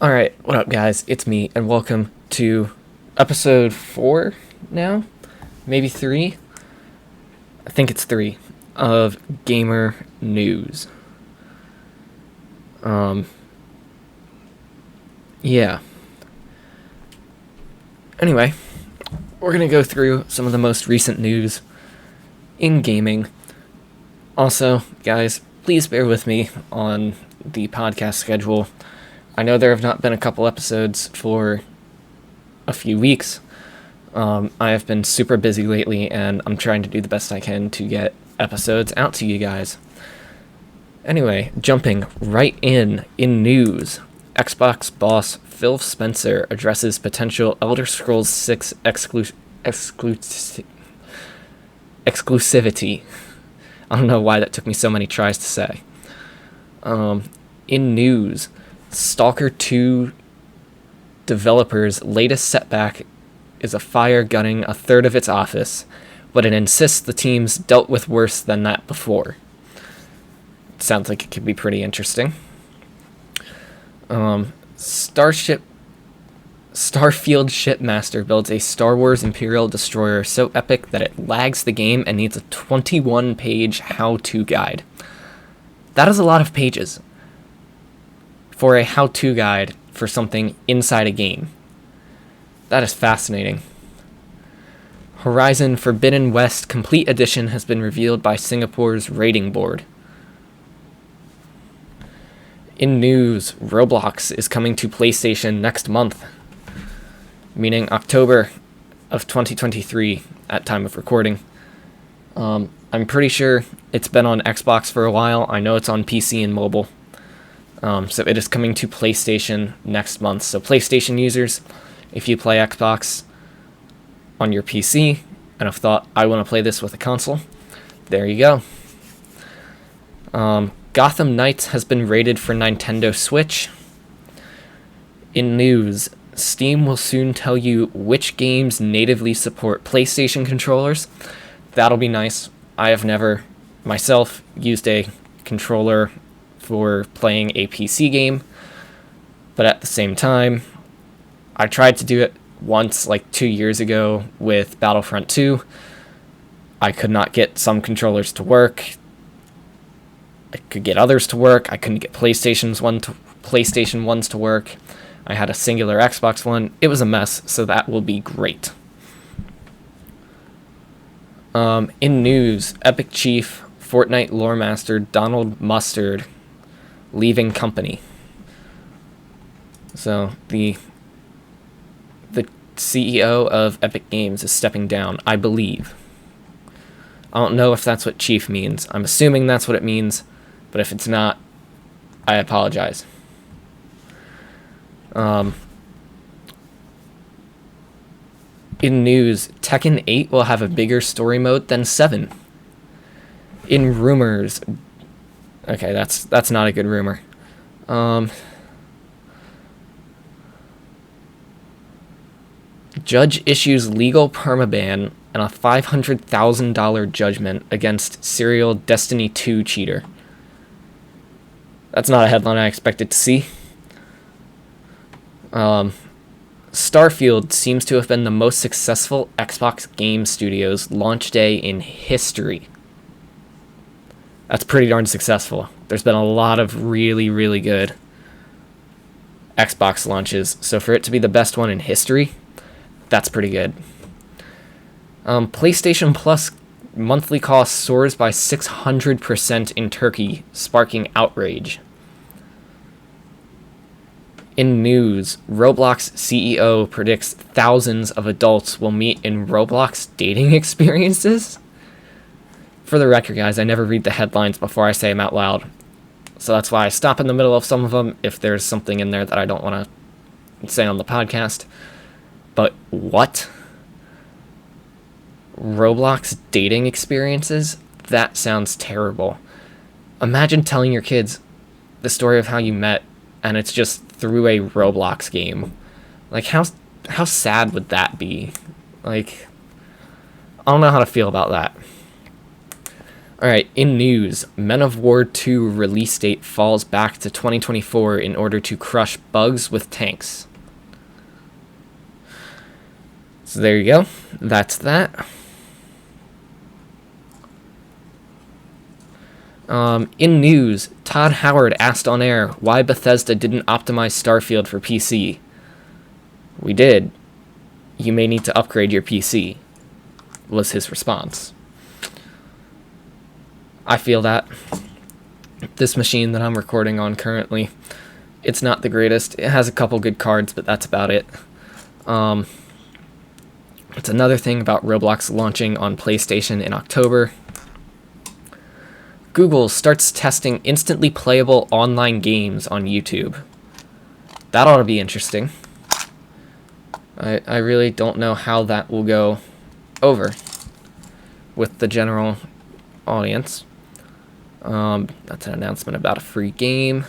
Alright, what up guys? It's me, and welcome to episode 4 now? Maybe 3? I think it's 3 of Gamer News. Yeah. Anyway, we're gonna go through some of the most recent news in gaming. Also, guys, please bear with me on the podcast schedule. I know there have not been a couple episodes for a few weeks. I have been super busy lately, and I'm trying to do the best I can to get episodes out to you guys. Anyway, jumping right in news. Xbox boss Phil Spencer addresses potential Elder Scrolls 6 exclusivity. I don't know why that took me so many tries to say. In news, Stalker 2 developers' latest setback is a fire gutting a third of its office, but it insists the teams dealt with worse than that before. It sounds like it could be pretty interesting. Starfield Shipmaster builds a Star Wars Imperial destroyer so epic that it lags the game and needs a 21-page how-to guide. That is a lot of pages for a how-to guide for something inside a game. That is fascinating. Horizon Forbidden West Complete Edition has been revealed by Singapore's rating board. In news, Roblox is coming to PlayStation next month, meaning October of 2023 at time of recording. I'm pretty sure it's been on Xbox for a while. I know it's on PC and mobile. So it is coming to PlayStation next month. So PlayStation users, if you play Xbox on your PC and have thought, I want to play this with a console, there you go. Gotham Knights has been rated for Nintendo Switch. In news, Steam will soon tell you which games natively support PlayStation controllers. That'll be nice. I have never, myself, used a controller for playing a PC game, but at the same time, I tried to do it once, like 2 years ago, with Battlefront 2. I could not get some controllers to work. I could get others to work. I couldn't get PlayStation 1s to work. I had a singular Xbox One. It was a mess, so that will be great. In news, Epic Chief, Fortnite lore master Donald Mustard leaving company. So the CEO of Epic Games is stepping down, I believe. I don't know if that's what Chief means. I'm assuming that's what it means, but if it's not, I apologize. In news, Tekken 8 will have a bigger story mode than 7. In rumors, okay, that's not a good rumor. Judge issues legal permaban and a $500,000 judgment against serial Destiny 2 cheater. That's not a headline I expected to see. Starfield seems to have been the most successful Xbox Game Studios launch day in history. That's pretty darn successful. There's been a lot of really, really good Xbox launches, so for it to be the best one in history, that's pretty good. PlayStation Plus monthly cost soars by 600% in Turkey, sparking outrage. In news, Roblox CEO predicts thousands of adults will meet in Roblox dating experiences. For the record, guys, I never read the headlines before I say them out loud. So that's why I stop in the middle of some of them if there's something in there that I don't want to say on the podcast. But what? Roblox dating experiences? That sounds terrible. Imagine telling your kids the story of how you met, and it's just through a Roblox game. Like, how sad would that be? Like, I don't know how to feel about that. Alright, in news, Men of War 2 release date falls back to 2024 in order to crush bugs with tanks. So there you go. That's that. In news, Todd Howard asked on air why Bethesda didn't optimize Starfield for PC. We did. You may need to upgrade your PC, was his response. I feel that. This machine that I'm recording on currently, it's not the greatest. It has a couple good cards, but that's about it. It's another thing about Roblox launching on PlayStation in October. Google starts testing instantly playable online games on YouTube. That ought to be interesting. I really don't know how that will go over with the general audience. That's an announcement about a free game.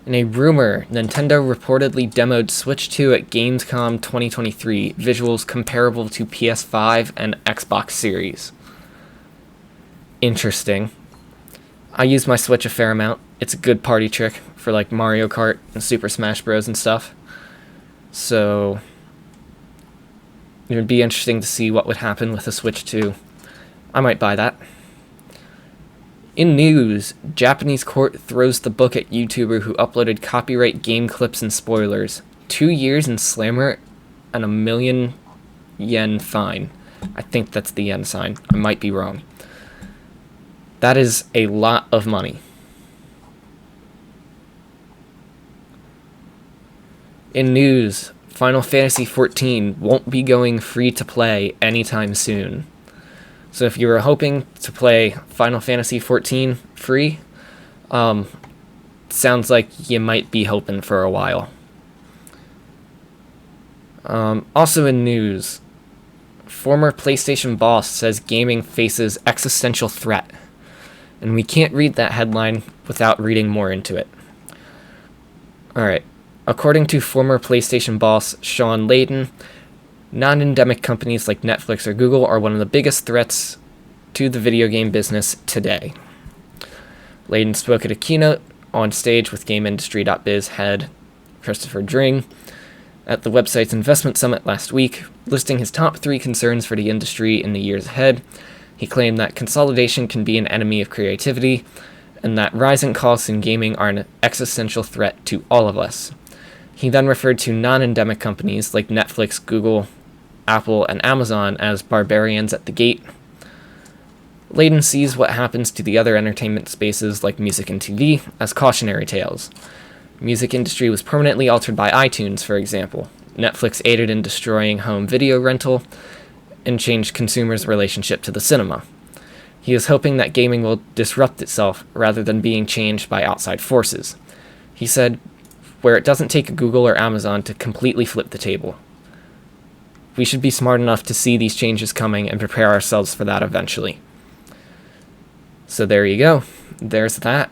In a rumor, Nintendo reportedly demoed Switch 2 at Gamescom 2023, visuals comparable to PS5 and Xbox Series. Interesting. I use my Switch a fair amount. It's a good party trick for like Mario Kart and Super Smash Bros. And stuff. So it would be interesting to see what would happen with the Switch 2. I might buy that. In news, Japanese court throws the book at YouTuber who uploaded copyright game clips and spoilers. 2 years in slammer and a million yen fine. I think that's the yen sign. I might be wrong. That is a lot of money. In news, Final Fantasy XIV won't be going free to play anytime soon. So if you were hoping to play Final Fantasy XIV free, sounds like you might be hoping for a while. Also in news, former PlayStation boss says gaming faces existential threat. And we can't read that headline without reading more into it. Alright. According to former PlayStation boss Sean Layden, non-endemic companies like Netflix or Google are one of the biggest threats to the video game business today. Layden spoke at a keynote on stage with GameIndustry.biz head Christopher Dring at the website's investment summit last week, listing his top 3 concerns for the industry in the years ahead. He claimed that consolidation can be an enemy of creativity, and that rising costs in gaming are an existential threat to all of us. He then referred to non-endemic companies like Netflix, Google, Apple, and Amazon as barbarians at the gate. Layden sees what happens to the other entertainment spaces like music and TV as cautionary tales. Music industry was permanently altered by iTunes, for example. Netflix aided in destroying home video rental and changed consumers' relationship to the cinema. He is hoping that gaming will disrupt itself rather than being changed by outside forces. He said, where it doesn't take a Google or Amazon to completely flip the table. We should be smart enough to see these changes coming and prepare ourselves for that eventually. So there you go. There's that.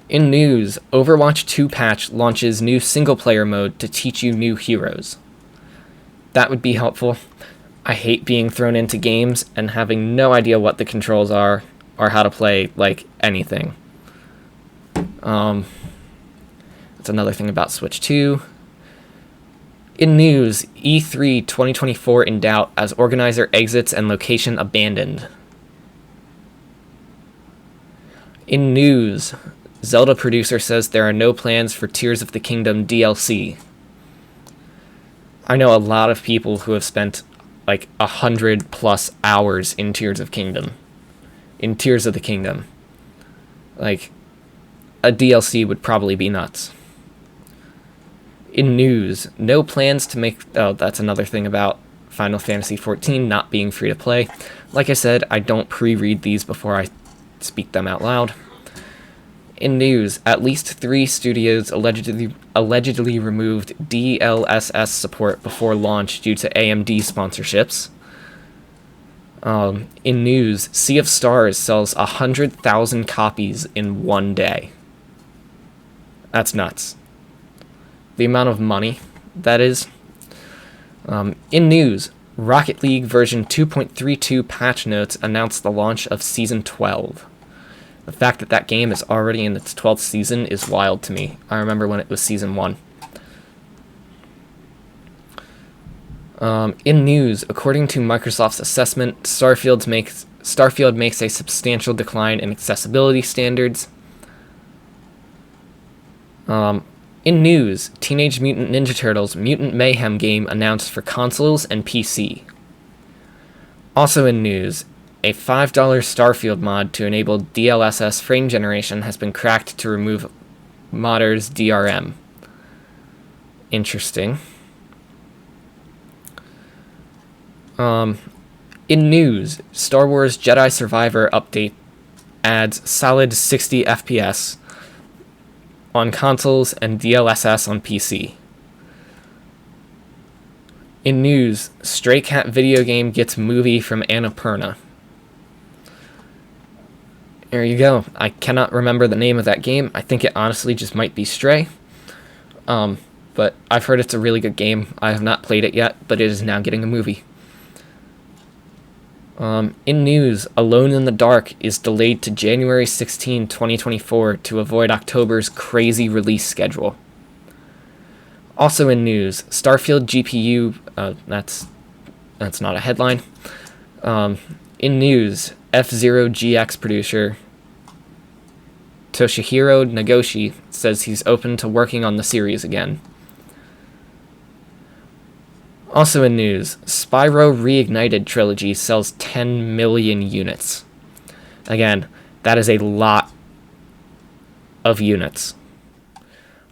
In news, Overwatch 2 patch launches new single-player mode to teach you new heroes. That would be helpful. I hate being thrown into games and having no idea what the controls are or how to play, like, anything. That's another thing about Switch 2. In news, E3 2024 in doubt as organizer exits and location abandoned. In news, Zelda producer says there are no plans for Tears of the Kingdom DLC. I know a lot of people who have spent like 100+ hours in Tears of the Kingdom. Like, a DLC would probably be nuts. In news, no plans to make... Oh, that's another thing about Final Fantasy XIV not being free to play. Like I said, I don't pre-read these before I speak them out loud. In news, at least 3 studios allegedly removed DLSS support before launch due to AMD sponsorships. In news, Sea of Stars sells 100,000 copies in one day. That's nuts. The amount of money that is. In news, Rocket League version 2.32 patch notes announced the launch of Season 12. The fact that that game is already in its 12th season is wild to me. I remember when it was Season 1. In news, according to Microsoft's assessment, Starfield makes a substantial decline in accessibility standards. In news, Teenage Mutant Ninja Turtles Mutant Mayhem game announced for consoles and PC. Also in news, a $5 Starfield mod to enable DLSS frame generation has been cracked to remove modders' DRM. Interesting. In news, Star Wars Jedi Survivor update adds solid 60 FPS on consoles and DLSS on PC. In news, Stray Cat video game gets movie from Annapurna. There you go. I cannot remember the name of that game. I think it honestly just might be Stray. But I've heard it's a really good game. I have not played it yet, but it is now getting a movie. In news, Alone in the Dark is delayed to January 16, 2024 to avoid October's crazy release schedule. Also in news, Starfield GPU, that's not a headline. In news, F-Zero GX producer Toshihiro Nagoshi says he's open to working on the series again. Also in news, Spyro Reignited trilogy sells 10 million units. Again, that is a lot of units.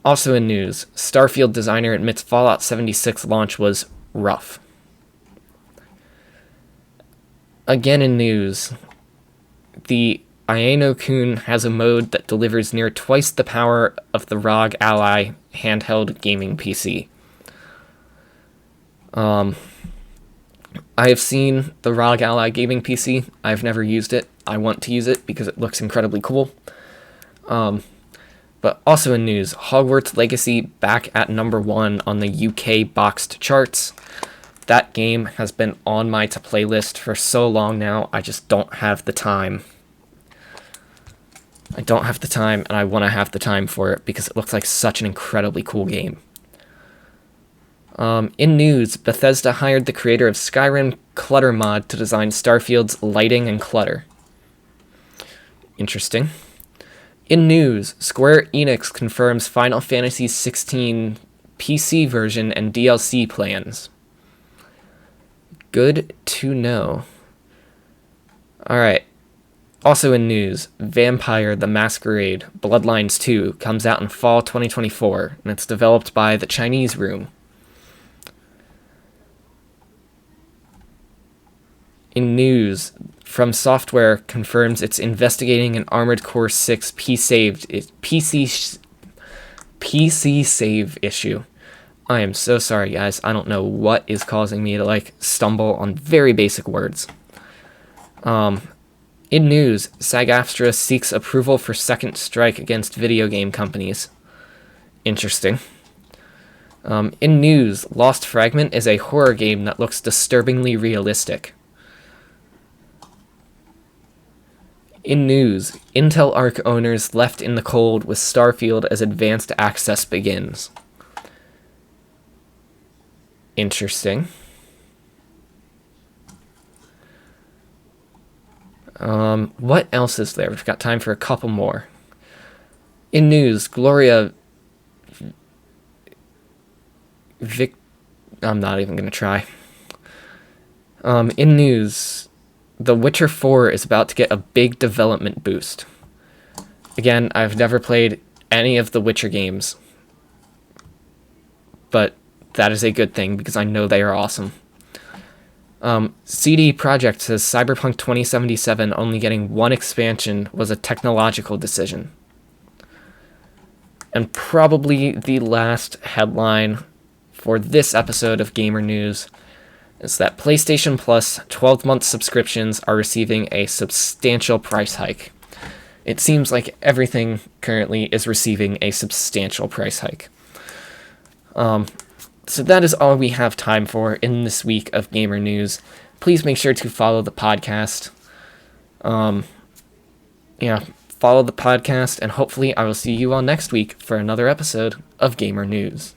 Also in news, Starfield designer admits Fallout 76 launch was rough. Again in news, the Aeno-kun has a mode that delivers near twice the power of the ROG Ally handheld gaming PC. I have seen the ROG Ally gaming PC. I've never used it. I want to use it because it looks incredibly cool. But also in news, Hogwarts Legacy back at number 1 on the UK boxed charts. That game has been on my to-play list for so long now, I just don't have the time. I don't have the time, and I want to have the time for it because it looks like such an incredibly cool game. In news, Bethesda hired the creator of Skyrim Clutter mod to design Starfield's lighting and clutter. Interesting. In news, Square Enix confirms Final Fantasy XVI PC version and DLC plans. Good to know. Alright. Also in news, Vampire the Masquerade Bloodlines 2 comes out in fall 2024, and it's developed by the Chinese Room. In news, From Software confirms it's investigating an Armored Core 6 PC save issue. I am so sorry, guys. I don't know what is causing me to, stumble on very basic words. In news, SAG-AFTRA seeks approval for second strike against video game companies. Interesting. In news, Lost Fragment is a horror game that looks disturbingly realistic. In news, Intel Arc owners left in the cold with Starfield as advanced access begins. Interesting. What else is there? We've got time for a couple more. In news, Gloria I'm not even going to try. In news, The Witcher 4 is about to get a big development boost. Again, I've never played any of the Witcher games, but that is a good thing because I know they are awesome. CD Projekt says Cyberpunk 2077 only getting one expansion was a technological decision. And probably the last headline for this episode of Gamer News is that PlayStation Plus 12-month subscriptions are receiving a substantial price hike. It seems like everything currently is receiving a substantial price hike. So that is all we have time for in this week of gamer news. Please make sure to follow the podcast. Follow the podcast, and hopefully I will see you all next week for another episode of Gamer News.